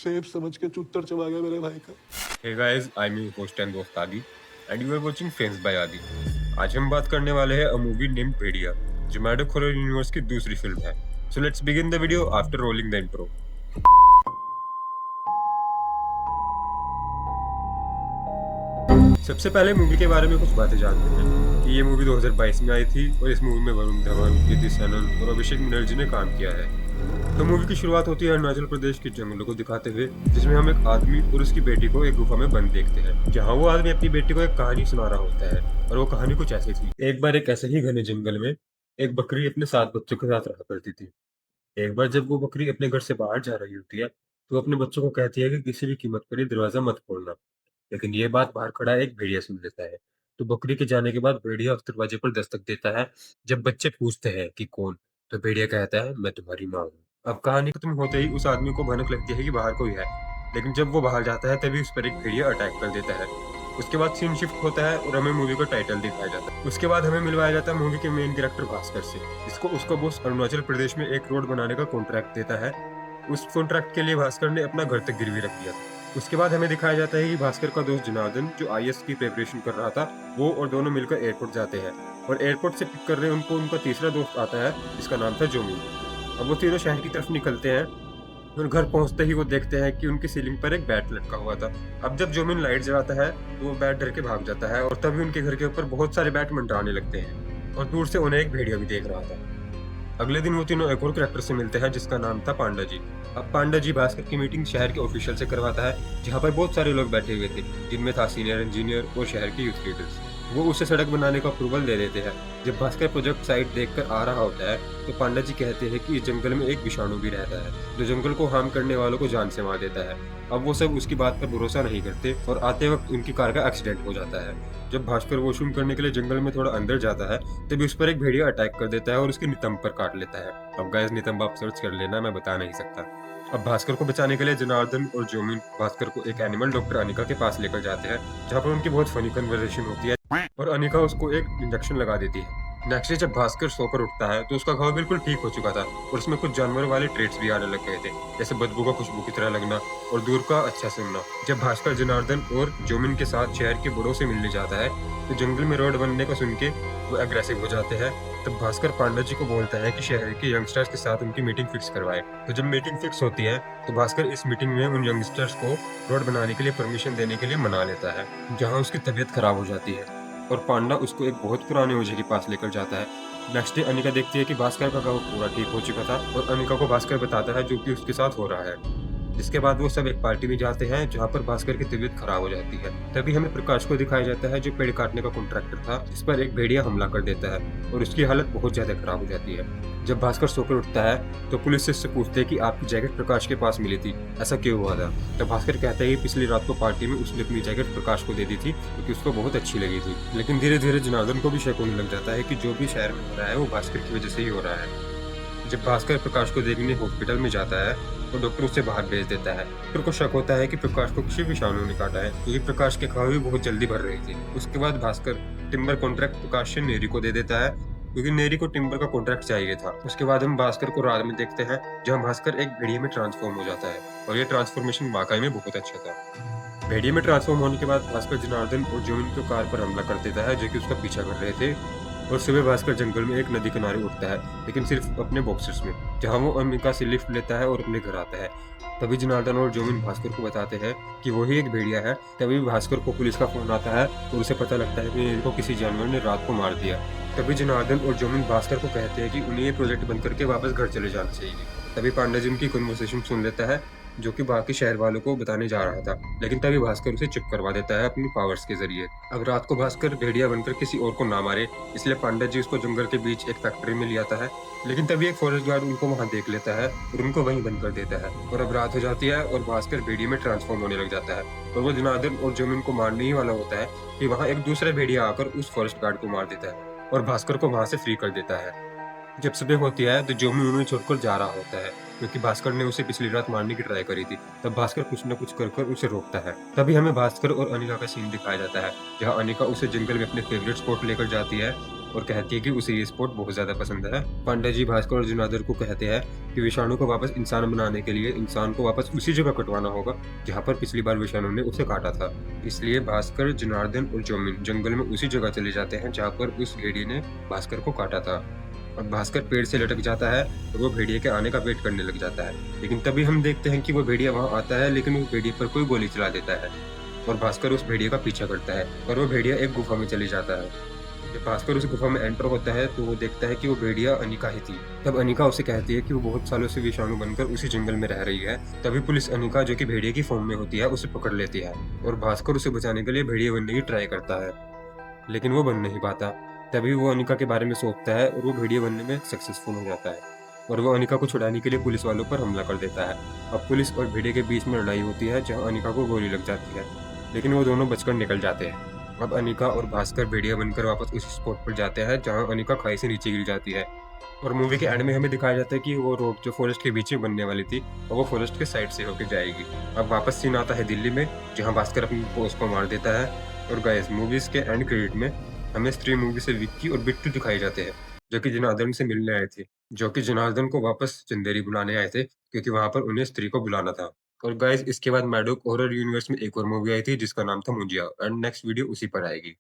सेब समझ के चुत्तर चबा गया मेरे भाई का। Hey guys, I'm your host and दोस्त आदि and you are watching Friends by आदि। आज हम बात करने वाले हैं a movie named भेड़िया, जो मैडक हॉरर यूनिवर्स की दूसरी फिल्म है। So let's begin the video after rolling the intro। सबसे पहले मूवी के बारे में कुछ बातें जानते हैं कि ये मूवी 2022 में आई थी और इस मूवी में वरुण धवन, कृति सनन और अभिषेक बनर्जी ने काम किया है। तो मूवी की शुरुआत होती है अरुणाचल प्रदेश के जंगलों को दिखाते हुए, जिसमें हम एक आदमी और उसकी बेटी को एक गुफा में बंद देखते हैं, जहाँ वो आदमी अपनी बेटी को एक कहानी सुना रहा होता है। और वो कहानी कुछ ऐसी थी। एक बार एक ऐसे ही घने जंगल में एक बकरी अपने 7 बच्चों के साथ रहा करती थी। एक बार जब वो बकरी अपने घर से बाहर जा रही होती है, तो अपने बच्चों को कहती है कि किसी भी कीमत पर ये दरवाजा मत खोलना। लेकिन ये बात बाहर खड़ा एक भेड़िया सुन लेता है। तो बकरी के जाने के बाद भेड़िया उस दरवाजे पर दस्तक देता है। जब बच्चे पूछते हैं कि कौन, तो भेड़िया कहता है, मैं तुम्हारी माँ हूँ। अब कहानी खत्म होते ही उस आदमी को भनक लगती है कि बाहर कोई है, लेकिन जब वो बाहर जाता है तभी उस पर एक भेड़िया अटैक कर देता है। उसके बाद सीन शिफ्ट होता है और हमें मूवी का टाइटल दिखाया जाता है। उसके बाद हमें मिलवाया जाता है मूवी के मेन कैरेक्टर भास्कर से, जिसको उसका बॉस अरुणाचल प्रदेश में एक रोड बनाने का कॉन्ट्रैक्ट देता है। उस कॉन्ट्रैक्ट के लिए भास्कर ने अपना घर तक गिरवी रख दिया। उसके बाद हमें दिखाया जाता है कि भास्कर का दोस्त जनार्दन, जो आईएएस की प्रिपरेशन कर रहा था, वो और दोनों मिलकर एयरपोर्ट जाते हैं। और एयरपोर्ट से पिक करने उनको उनका तीसरा दोस्त आता है, जिसका नाम था जोमी। अब वो तीनों शहर की तरफ निकलते हैं और घर पहुंचते ही वो देखते हैं कि उनकी सीलिंग पर एक बैट लटका हुआ था। अब जब जोमिन लाइट जलाता है तो वो बैट डर के भाग जाता है और तभी उनके घर के ऊपर बहुत सारे बैट मंडराने लगते हैं और दूर से उन्हें एक भेड़िया भी देख रहा था। अगले दिन वो तीनों एक और कैरेक्टर से मिलते हैं, जिसका नाम था पांडा जी। अब पांडा जी भास्कर की मीटिंग शहर के ऑफिशियल से करवाता है, जहाँ पर बहुत सारे लोग बैठे हुए थे, जिनमें था सीनियर इंजीनियर और शहर के यूथ लीडर्स। वो उसे सड़क बनाने का अप्रूवल दे देते हैं। जब भास्कर प्रोजेक्ट साइट देखकर आ रहा होता है, तो पांडा जी कहते हैं कि इस जंगल में एक विषाणु भी रहता है, जो जंगल को हार्म करने वालों को जान से मार देता है। अब वो सब उसकी बात पर भरोसा नहीं करते और आते वक्त उनकी कार का एक्सीडेंट हो जाता है। जब भास्कर वॉशरूम करने के लिए जंगल में थोड़ा अंदर जाता है, तभी उस पर एक भेड़िया अटैक कर देता है और उसके नितंब पर काट लेता है। अब गाइस, नितंब आप सर्च कर लेना, मैं बता नहीं सकता। अब भास्कर को बचाने के लिए जनार्दन और जोमिन भास्कर को एक एनिमल डॉक्टर अनिका के पास लेकर जाते हैं, जहाँ पर उनकी बहुत फनी कन्वर्सेशन होती है और अनिका उसको एक इंजेक्शन लगा देती है। नेक्स्ट डे जब भास्कर सोकर उठता है, तो उसका घाव बिल्कुल ठीक हो चुका था और उसमें कुछ जानवर वाले ट्रेट्स भी आने लग गए थे, जैसे बदबू का खुशबू की तरह लगना और दूर का अच्छा सुनना। जब भास्कर जनार्दन और जोमिन के साथ शहर के बड़ों से मिलने जाता है, तो जंगल में रोड बनने का सुन के वो अग्रेसिव हो जाते हैं। तब भास्कर पांडा जी को बोलता है कि शहर के यंगस्टर्स के साथ उनकी मीटिंग फिक्स करवाए। तो जब मीटिंग फिक्स होती है, तो भास्कर इस मीटिंग में उन यंगस्टर्स को रोड बनाने के लिए परमिशन देने के लिए मना लेता है, जहाँ उसकी तबीयत खराब हो जाती है और पांडा उसको एक बहुत पुराने ओझे के पास लेकर जाता है। नेक्स्ट डे अनिका देखती है कि भास्कर का घाव पूरा ठीक हो चुका था और अनिका को भास्कर बताता है जो कि उसके साथ हो रहा है। जिसके बाद वो सब एक पार्टी में जाते हैं, जहाँ पर भास्कर की तबीयत खराब हो जाती है। तभी हमें प्रकाश को दिखाया जाता है, जो पेड़ काटने का कॉन्ट्रैक्टर था, जिस पर एक भेड़िया हमला कर देता है और उसकी हालत बहुत ज्यादा खराब हो जाती है। जब भास्कर सोकर उठता है, तो पुलिस से उससे पूछते हैं कि आपकी जैकेट प्रकाश के पास मिली थी, ऐसा क्यों हुआ था? तो भास्कर कहता है कि पिछली रात को पार्टी में उसने अपनी जैकेट प्रकाश को दे दी थी, क्योंकि उसको बहुत अच्छी लगी थी। लेकिन धीरे धीरे जनार्दन को भी शक होने लग जाता है कि जो भी शहर में हो रहा है वो भास्कर की वजह से ही हो रहा है। जब भास्कर प्रकाश को देखने हॉस्पिटल में जाता है, तो डॉक्टर उसे बाहर भेज देता है। डॉक्टर को शक होता है कि प्रकाश को किसी विषाणु ने काटा है, क्योंकि प्रकाश के घाव भी बहुत जल्दी भर रही थी। उसके बाद भास्कर टिम्बर कॉन्ट्रैक्ट प्रकाश से नेरी को दे देता है, क्योंकि नेरी को टिम्बर का कॉन्ट्रैक्ट चाहिए था। उसके बाद हम भास्कर को रात में देखते हैं, जहाँ भास्कर एक भेड़िया में ट्रांसफॉर्म हो जाता है और ये ट्रांसफॉर्मेशन वाकई में बहुत अच्छा था। भेड़िया में ट्रांसफॉर्म होने के बाद भास्कर जनार्दन और जोमिन को कार पर हमला कर देता है, जो कि उसका पीछा कर रहे थे। और सुबह भास्कर जंगल में एक नदी किनारे उठता है, लेकिन सिर्फ अपने बॉक्सर्स में, जहाँ वो अमेरिका से लिफ्ट लेता है और अपने घर आता है। तभी जनार्दन और जोमिन भास्कर को बताते हैं कि वही एक भेड़िया है। तभी भास्कर को पुलिस का फोन आता है और उसे पता लगता है कि इनको किसी जानवर ने रात को मार दिया। तभी जनार्दन और जोमिन भास्कर को कहते हैं कि उन्हें ये प्रोजेक्ट बंद करके वापस घर चले जाना चाहिए। तभी पांडा जी उनकी कन्वर्सेशन सुन लेता है, जो कि बाकी शहर वालों को बताने जा रहा था, लेकिन तभी भास्कर उसे चुप करवा देता है अपनी पावर्स के जरिए। अब रात को भास्कर भेड़िया बनकर किसी और को ना मारे, इसलिए पांडा जी उसको जंगल के बीच एक फैक्ट्री में ले आता है। लेकिन तभी एक फॉरेस्ट गार्ड उनको वहां देख लेता है और उनको वहीं बंद कर देता है। और अब रात हो जाती है और भास्कर भेड़िया में ट्रांसफॉर्म होने लग जाता है और वो जनार्दन और जोमिन को मारने ही वाला होता है कि वहाँ एक दूसरा भेड़िया आकर उस फॉरेस्ट गार्ड को मार देता है और भास्कर को वहां से फ्री कर देता है। जब सुबह होती है, तो जोमिन उन्हें छोड़कर जा रहा होता है क्योंकि भास्कर ने उसे पिछली रात मारने की ट्राई करी थी। तब भास्कर कुछ न कुछ कर उसे रोकता है। तभी हमें भास्कर और अनिका का सीन दिखाया जाता है, जहाँ अनिका उसे जंगल में अपने फेवरेट स्पॉट लेकर जाती है और कहती है कि उसे ये स्पॉट बहुत ज़्यादा पसंद है। पांडे जी भास्कर और जनार्दन को कहते हैं कि विषाणु को वापस इंसान बनाने के लिए इंसान को वापस उसी जगह कटवाना होगा, जहाँ पर पिछली बार विषाणु ने उसे काटा था। इसलिए भास्कर, जनार्दन और जोमिन जंगल में उसी जगह चले जाते हैं, जहाँ पर उस भेड़िए ने भास्कर को काटा था। और भास्कर पेड़ से लटक जाता है और वो भेड़िए के आने का वेट करने लग जाता है। लेकिन तभी हम देखते हैं कि वो भेड़िया वहाँ आता है, लेकिन वो भेड़िए पर कोई गोली चला देता है और भास्कर उस भेड़िए का पीछा करता है और वो भेड़िया एक गुफा में चली जाता है। जब भास्कर उस गुफा में एंटर होता है तो वो देखता है कि वो भेड़िया अनिका ही थी। तब अनिका उसे कहती है कि वो बहुत सालों से विषाणु बनकर उसी जंगल में रह रही है। तभी पुलिस अनिका, जो कि भेड़िए की फॉर्म में होती है, उसे पकड़ लेती है और भास्कर उसे बचाने के लिए भेड़िया बनने की ट्राई करता है, लेकिन वो बन नहीं पाता। तभी वो अनिका के बारे में सोचता है और वो भेड़िया बनने में सक्सेसफुल हो जाता है और वो अनिका को छुड़ाने के लिए पुलिस वालों पर हमला कर देता है। अब पुलिस और भेड़िए के बीच में लड़ाई होती है, जहाँ अनिका को गोली लग जाती है, लेकिन वो दोनों बचकर निकल जाते हैं। अब अनिका और भास्कर भेड़िया बनकर वापस उसी स्पॉट पर जाते हैं, जहाँ अनिका खाई से नीचे गिर जाती है। और मूवी के एंड में हमें दिखाया जाता है कि वो रोड जो फॉरेस्ट के बीच में बनने वाली थी, और वो फॉरेस्ट के साइड से होकर जाएगी। अब वापस सीन आता है दिल्ली में, जहाँ भास्कर अपनी बॉस को मार देता है। और गाइस, मूवीज के एंड क्रेडिट में हमें स्त्री मूवी से विक्की और बिट्टू दिखाए जाते हैं, जो कि जनार्दन से मिलने आए थे, जो कि जनार्दन को वापस चंदेरी बुलाने आए थे, क्योंकि वहां पर उन्हें स्त्री को बुलाना था। और गाइस, इसके बाद मैडोक हॉरर यूनिवर्स में एक और मूवी आई थी जिसका नाम था मुंजिया, एंड नेक्स्ट वीडियो उसी पर आएगी।